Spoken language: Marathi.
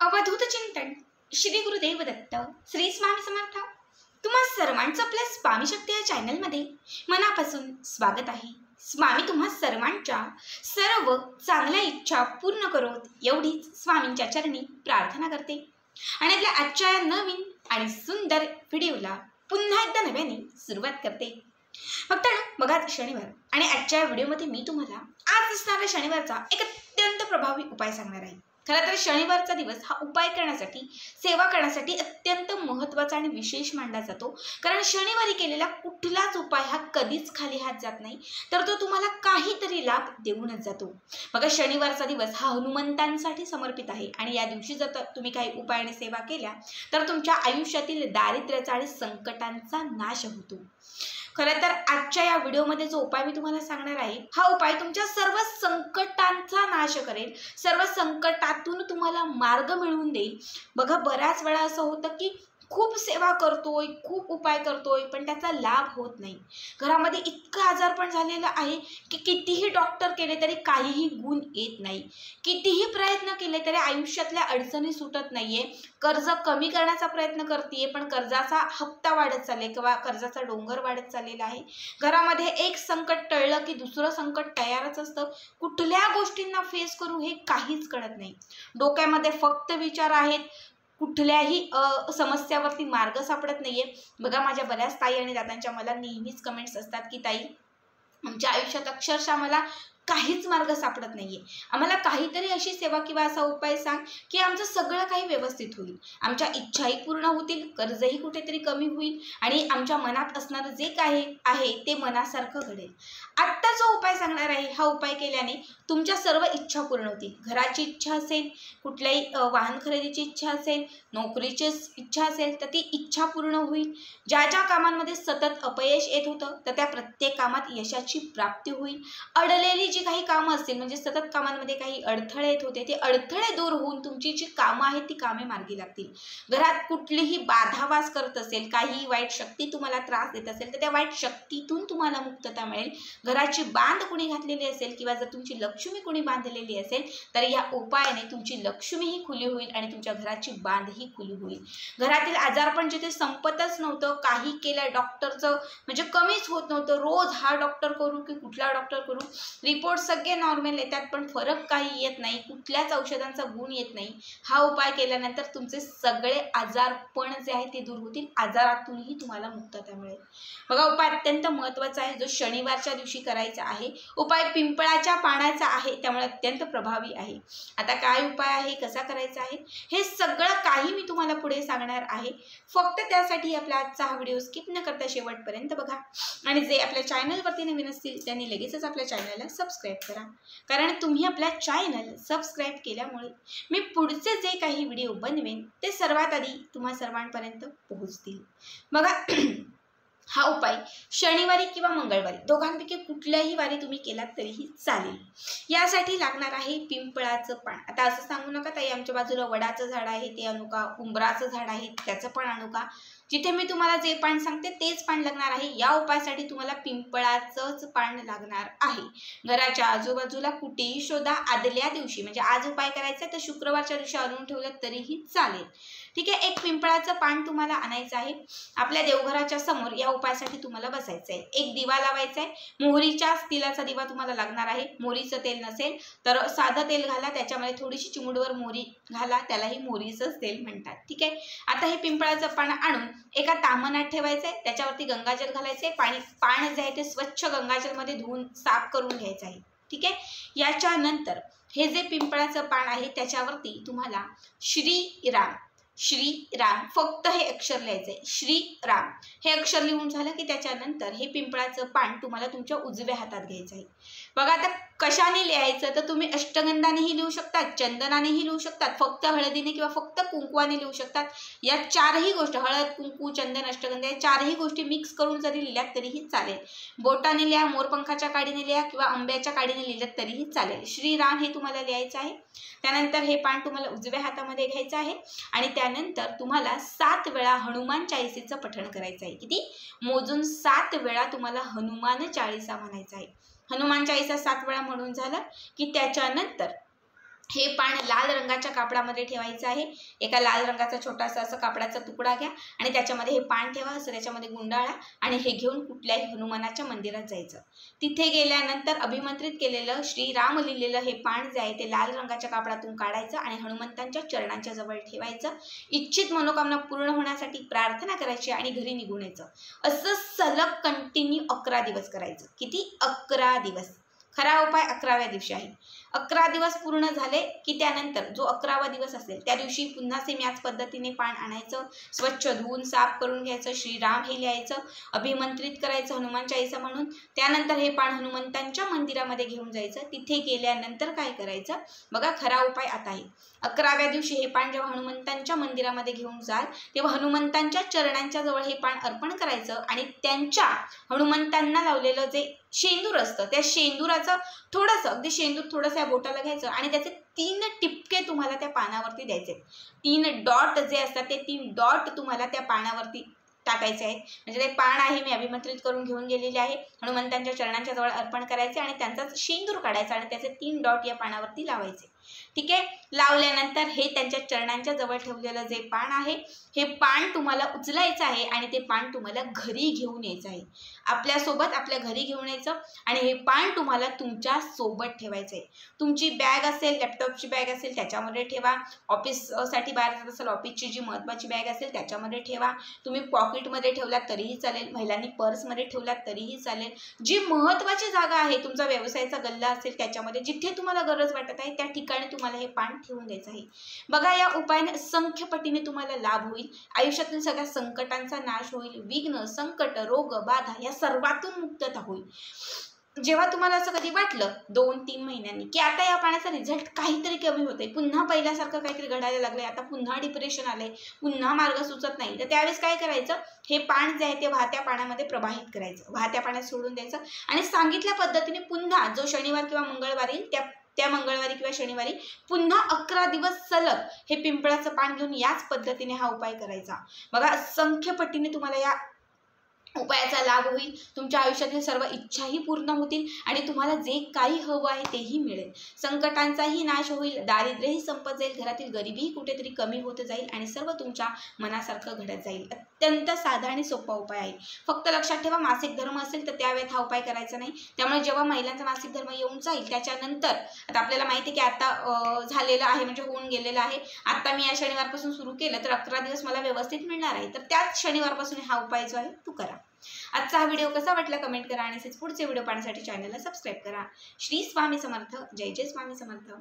अवधूत चिंतन श्री गुरुदेव दत्त श्री स्वामी समर्थ। तुम्हा सर्वांचं आपल्या स्वामी शक्ती या चॅनलमध्ये मनापासून स्वागत आहे। स्वामी तुम्हा सर्वांच्या सर्व चांगल्या इच्छा पूर्ण करोत एवढीच स्वामींच्या चरणी प्रार्थना करते आणि आपल्या आजच्या या नवीन आणि सुंदर व्हिडिओला पुन्हा एकदा नव्याने सुरुवात करते। फक्त बघा शनिवार आणि आजच्या व्हिडिओमध्ये मी तुम्हाला आज असणाऱ्या शनिवारचा एक अत्यंत प्रभावी उपाय सांगणार आहे। खरं तर शनिवारचा दिवस हा उपाय करण्यासाठी सेवा करण्यासाठी अत्यंत महत्त्वाचा आणि विशेष मानला जातो, कारण शनिवारी केलेला कुठलाच उपाय हा कधीच खाली हात जात नाही, तर तो तुम्हाला काहीतरी लाभ देऊनच जातो। बघा शनिवारचा दिवस हा हनुमंतांसाठी समर्पित आहे आणि या दिवशी जर तुम्ही काही उपाय आणि सेवा केल्या तर तुमच्या आयुष्यातील दारिद्र्याचा आणि संकटांचा नाश होतो। खरं तर आजच्या या व्हिडिओमध्ये जो उपाय मी तुम्हाला सांगणार आहे हा उपाय तुमच्या सर्व संकटांचा नाश करेल, सर्व संकटातून तुम्हाला मार्ग मिळवून देईल। बघा बऱ्याच वेळा असं होतं की खूप सेवा करतोय, खूप उपाय करतोय, पण त्याचा लाभ होत नाही। घरामध्ये इतकं आजारपण झालेलं आहे की कितीही डॉक्टर केले तरी काहीही गुण येत नाही, कितीही प्रयत्न केले तरी आयुष्यातल्या अडचणी सुटत नाहीये। कर्ज कमी करण्याचा प्रयत्न करतेय पण कर्जाचा हप्ता वाढत चालले किंवा कर्जाचा डोंगर वाढत चाललेला आहे। घरामध्ये एक संकट टळलं की दुसरं संकट तयारच असतं। कुठल्या गोष्टींना फेस करू हे काहीच कळत नाही। डोक्यामध्ये फक्त विचार आहेत, कुठल्याही समस्यावरती मार्ग सापडत नाहीये। बघा माझ्या बऱ्याच ताई आणि दादांच्या मला नेहमीच कमेंट्स असतात की ताई आमच्या आयुष्यात अक्षरशः मला काहीच मार्ग सापडत नाहीये, आम्हाला काहीतरी अशी सेवा किंवा असा उपाय सांग की आमचं सगळं काही व्यवस्थित होईल, आमच्या इच्छाही पूर्ण होतील, कर्जही कुठेतरी कमी होईल आणि आमच्या मनात असणारं जे काही आहे ते मनासारखं घडेल। आत्ता जो उपाय सांगणार आहे हा उपाय केल्याने तुमच्या सर्व इच्छा पूर्ण होतील। घराची इच्छा असेल, कुठल्याही वाहन खरेदीची इच्छा असेल, नोकरीची इच्छा असेल तर ती इच्छा पूर्ण होईल। ज्या ज्या कामांमध्ये सतत अपयश येत होतं तर त्या प्रत्येक कामात यशाची प्राप्ती होईल। अडलेली जी काही कामं असतील म्हणजे सतत कामांमध्ये काही अडथळे येत होते ते अडथळे दूर होऊन तुमची जी कामं आहेत ती कामे मार्गी लागतील। घरात कुठलीही बाधा वास करत असेल, काही वाईट शक्ती तुम्हाला त्रास देत असेल तर त्या वाईट शक्तीतून तुम्हाला मुक्तता मिळेल। घराची बांध कुणी घातलेली असेल किंवा जर तुमची लक्ष्मी कुणी बांधलेली असेल तर या उपायाने तुमची लक्ष्मीही खुली होईल आणि तुमच्या घराची बांधही खुली होईल। घरातील आजारपण जिथे संपतच नव्हतं, काही केलं डॉक्टरचं म्हणजे कमीच होत नव्हतं, रोज हा डॉक्टर करू की कुठला डॉक्टर करू, रिपोर्ट सगळे नॉर्मल येतात पण फरक काही येत नाही, कुठल्याच औषधांचा गुण येत नाही, हा उपाय केल्यानंतर तुमचे सगळे आजारपण जे आहे ते दूर होतील, आजारातूनही तुम्हाला मुक्तता मिळेल। बघा उपाय अत्यंत महत्त्वाचा आहे जो शनिवारच्या दिवशी करायचा आहे। उपाय पिंपळाच्या पानाचा आहे त्यामुळे अत्यंत प्रभावी आहे। आता काय उपाय आहे, कसा करायचा आहे हे सगळं काही मी तुम्हाला पुढे सांगणार आहे। फक्त त्यासाठी आपला आजचा हा व्हिडिओ स्किप न करता शेवटपर्यंत बघा आणि जे आपल्या चॅनलवरती नवीन असतील त्यांनी लगेचच आपल्या चॅनलला सबस्क्राईब करा, कारण तुम्ही आपल्या चॅनल सबस्क्राईब केल्यामुळे मी पुढचे जे काही व्हिडिओ बनवेन ते सर्वात आधी तुम्हा सर्वांपर्यंत पोहोचतील। बघा हा उपाय शनिवारी किंवा मंगळवारी दोघांपैकी कुठल्याही वारी तुम्ही केलात तरीही चालेल। यासाठी लागणार आहे पिंपळाचं पान। आता असं सांगू नका ताई आमच्या बाजूला वडाचं झाड आहे ते आणू का, उंबराचं झाड आहे त्याचं पण आणू का, जिथे मी तुम्हाला जे पान सांगते तेच पान लागणार आहे। या उपायासाठी तुम्हाला पिंपळाचंच पान लागणार आहे। घराच्या आजूबाजूला कुठेही शोधा, आदल्या दिवशी म्हणजे आज उपाय करायचा तर शुक्रवारच्या दिवशी आणून ठेवलं तरीही चालेल, ठीक आहे। एक पिंपळाचं पान तुम्हाला आणायचं आहे। आपल्या देवघराच्या समोर या उपायासाठी तुम्हाला बसायचं आहे। एक दिवा लावायचा आहे, मोहरीच्या तेलाचा दिवा तुम्हाला लागणार आहे। मोहरीचं तेल नसेल तर साधं तेल घाला, त्याच्यामध्ये थोडीशी चिमूटभर मोहरी घाला, त्यालाही मोहरीचंच तेल म्हणतात, ठीक आहे। आता हे पिंपळाचं पान आणून एका ताम्हणात ठेवायचं आहे, त्याच्यावरती गंगाजल घालायचं आहे, पान जे आहे ते स्वच्छ गंगाजलमध्ये धुवून साफ करून घ्यायचं आहे, ठीक आहे। याच्यानंतर हे जे पिंपळाचं पान आहे त्याच्यावरती तुम्हाला श्रीराम श्रीराम फक्त हे अक्षर लिहायचंय, श्रीराम हे अक्षर लिहून झालं की त्याच्यानंतर हे पिंपळाचं पान तुम्हाला तुमच्या उजव्या हातात घ्यायचं आहे। बघा आता कशाने लिहायचं तर तुम्ही अष्टगंधानेही लिहू शकतात, चंदनानेही लिहू शकतात, फक्त हळदीने किंवा फक्त कुंकवाने लिहू शकतात। या चारही गोष्टी हळद, कुंकू, चंदन, अष्टगंध या चारही गोष्टी मिक्स करून जरी लिहिल्यात तरीही चालेल। बोटाने लिहा, मोरपंखाच्या काडीने लिहा किंवा आंब्याच्या काडीने लिहिल्यात तरीही चालेल। श्रीराम हे तुम्हाला लिहायचं आहे। त्यानंतर हे पान तुम्हाला उजव्या हातामध्ये घ्यायचं आहे आणि त्यानंतर तुम्हाला 7 वेळा हनुमान चाळीसेचं पठण करायचं आहे। किती? मोजून 7 वेळा तुम्हाला हनुमान चाळीसा म्हणायचा आहे। हनुमान चाळीसा 7 वेळा म्हणून झालं की त्याच्यानंतर हे पान लाल रंगाच्या कापडामध्ये ठेवायचं आहे। एका लाल रंगाचा छोटासा असं कापडाचा तुकडा घ्या आणि त्याच्यामध्ये हे पान ठेवा, असं त्याच्यामध्ये गुंडाळा आणि हे घेऊन कुठल्याही हनुमानाच्या मंदिरात जायचं। तिथे गेल्यानंतर अभिमंत्रित केलेलं श्रीराम लिहिलेलं हे पान जे आहे ते लाल रंगाच्या कापडातून काढायचं आणि हनुमंतांच्या चरणांच्या जवळ ठेवायचं। इच्छित मनोकामना पूर्ण होण्यासाठी प्रार्थना करायची आणि घरी निघून यायचं। असं सलग कंटिन्यू 11 दिवस करायचं। किती? 11 दिवस। खरा उपाय 11व्या दिवशी आहे। 11 दिवस पूर्ण झाले की त्यानंतर जो 11वा दिवस असेल त्या दिवशी पुन्हा सेम याच पद्धतीने पान आणायचं, स्वच्छ धुवून साफ करून घ्यायचं, श्रीराम हे लिहायचं, अभिमंत्रित करायचं हनुमान चालीसा म्हणून। त्यानंतर हे पान हनुमंतांच्या मंदिरामध्ये घेऊन जायचं। तिथे गेल्यानंतर काय करायचं बघा, खरा उपाय आता आहे। 11व्या दिवशी हे पान जेव्हा हनुमंतांच्या मंदिरामध्ये घेऊन जाल तेव्हा हनुमंतांच्या चरणांच्या जवळ हे पान अर्पण करायचं आणि त्यांच्या हनुमंतांना लावलेलं जे शेंदूर असतं त्या शेंदुराचं थोडंसं, अगदी शेंदूर थोडंसं या बोटाला घ्यायचं आणि त्याचे 3 टिपके तुम्हाला त्या पानावरती द्यायचे। 3 डॉट जे असतात ते 3 डॉट तुम्हाला त्या पानावरती टाकायचे आहेत। म्हणजे ते पान आहे मी अभिमंत्रित करून घेऊन गेलेले आहे, हनुमंतांच्या चरणांच्या जवळ अर्पण करायचे आणि त्यांचाच शेंदूर काढायचा आणि त्याचे 3 डॉट या पानावरती लावायचे। ठीक आहे, लावल्यानंतर हे त्यांच्या चरणांच्या जवळ ठेवलेलं जे पान आहे हे पान तुम्हाला उचलायचं आहे आणि ते पान तुम्हाला घरी घेऊन यायचं आहे। आपल्यासोबत आपल्या घरी घेऊन यायचं आणि हे पान तुम्हाला तुमच्या सोबत ठेवायचं आहे। तुमची बॅग असेल, लॅपटॉपची बॅग असेल त्याच्यामध्ये ठेवा, ऑफिससाठी बाहेर जात असेल ऑफिसची जी महत्त्वाची बॅग असेल त्याच्यामध्ये ठेवा, तुम्ही पॉकेटमध्ये ठेवलात तरीही चालेल, महिलांनी पर्समध्ये ठेवलात तरीही चालेल। जी महत्त्वाची जागा आहे, तुमचा व्यवसायाचा गल्ला असेल त्याच्यामध्ये, जिथे तुम्हाला गरज वाटत आहे त्या ठिकाणी तुम्हाला हे पान ठेवून द्यायचं आहे। बघा, या उपायाने असंख्य पटीने तुम्हाला लाभ होईल, आयुष्यातील सगळ्या संकटांचा नाश होईल, विघ्न, संकट, रोग, बाधा या सर्वातून मुक्तता होईल। जेव्हा तुम्हाला असं कधी वाटलं 2-3 महिन्यांनी की आता या पाण्याचा रिझल्ट काहीतरी कमी होतंय, पुन्हा पहिल्यासारखं काहीतरी घडायला लागलंय, आता पुन्हा डिप्रेशन आलंय, पुन्हा मार्ग सुचत नाही, तर त्यावेळेस काय करायचं, हे पान जे आहे ते वाहत्या पाण्यामध्ये प्रवाहित करायचं, वाहत्या पाण्यात सोडून द्यायचं आणि सांगितल्या पद्धतीने पुन्हा जो शनिवार किंवा मंगळवार येईल त्या मंगळवारी किंवा शनिवारी पुन्हा 11 दिवस सलग हे पिंपळाचं पान घेऊन याच पद्धतीने हा उपाय करायचा। बघा, असंख्य पटीने तुम्हाला या उपायाचा लाभ होईल, तुमच्या आयुष्यातील सर्व इच्छाही पूर्ण होतील आणि तुम्हाला जे काही हवं आहे तेही मिळेल, संकटांचाही नाश होईल, दारिद्र्यही संपत जाईल, घरातील गरिबीही कुठेतरी कमी होत जाईल आणि सर्व तुमच्या मनासारखं घडत जाईल। अत्यंत साधा आणि सोपा उपाय आहे। फक्त लक्षात ठेवा, मासिक धर्म असेल तर त्यावेळेत हा उपाय करायचा नाही। त्यामुळे जेव्हा महिलांचा मासिक धर्म येऊन जाईल त्याच्यानंतर, आता आपल्याला माहिती आहे की आता झालेलं आहे, म्हणजे होऊन गेलेलं आहे, आता मी या शनिवारपासून सुरू केलं तर 11 दिवस मला व्यवस्थित मिळणार आहे, तर त्याच शनिवारपासून हा उपाय जो आहे तो करा। आजचा हा व्हिडिओ कसा वाटला कमेंट करा आणि पुढचे व्हिडिओ पाहण्यासाठी चॅनलला सबस्क्राईब करा। श्री स्वामी समर्थ, जय जय स्वामी समर्थ।